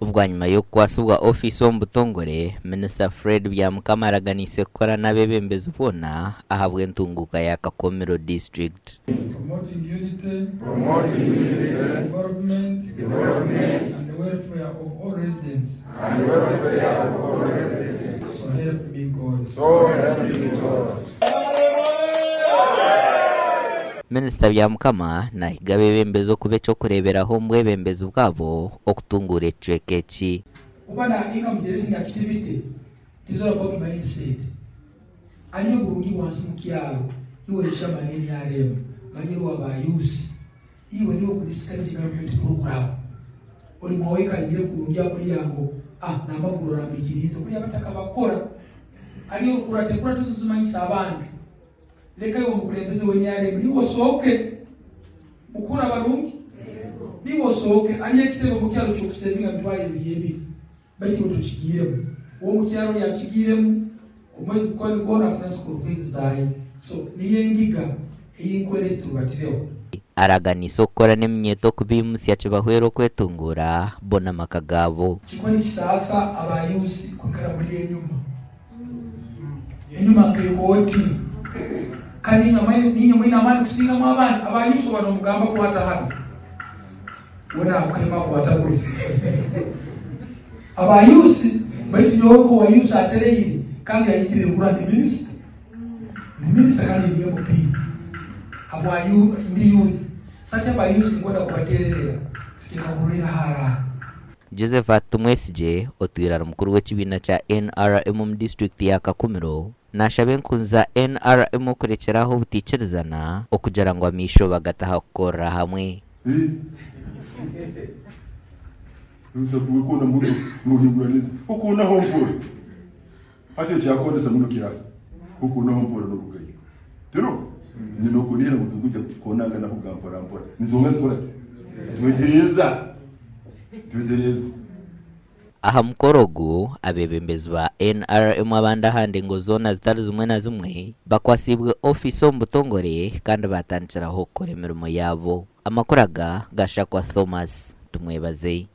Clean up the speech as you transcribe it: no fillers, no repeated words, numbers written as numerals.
ubwa nyuma yo kwasubwa office ombutongore Minister Fred Byamukama araganise kora nabebembezi bona ahabwe ntunguka ya Kakomero district. Promoting unity, development, and the welfare of all residents. So help me God. Minister Byamukama na higabebembezo kubecho kureberaho mbwebembezo bwabo okutungura ecwekeki. Ubana income generating activity is all about mindset. Aliyo burungi wansi mukyalo iwe shamaneni yaremu banyiro abayusi iwe niyo kudiscourage government program oli mwaweka lire kurungi akuli yango namaguru rambikirize kuli abataka bakora aliyo kurate tuzumanyisa abantu leka yo mukulembeze wenyaremu niwo soke ukura barungi niwo soke aliye kitero mukyalo cyo kusevinga bitwali biyebi bati utuchigiremu uwo mukyalo yakigiremu umwezi kwani bona afuna school fees zayi so niye ngiga eyinkwere tubatireho araganisa okora nemyeto kubimusya kibahwero kwetungura bona makagabo kikoni kisasa abayusi kukara muri enyuma kekoti kandi nyuma ina kusinga mwabana abayusi bano mugamba kwata hano wona kwema kwata kuri abayusi baitu yoko wayusi atereyiri kandi ayikire kurandi minister kandi ndiye mupi abayu ndi youth sake abayusi ngoda kubatererera tukikaburira hara. Josephat Tumwesije otwirara mukuru w'ekibina cha NRM mu district ya Kakomero nashabe nkunza NRM kurekeraho butikirizana okujara ngo amisho bagataha gukora hamwe. Nusa kuwekona muno nuhinguraniza ukuna hompore ate cyakondesa muno kira ukuna hompore n'urugayo tero nino kunira gutunguja konanga na kugampora mpora nizonga zora tuwezereza aha mukorogo abebembezi ba NRM abanda hande ngo zona zitari zimwe na zimwe bakwasibwe office ombutongore kandi batandikiraho gukora imirimo yabo. Amakoraga gashakwa Thomas tumwebaze.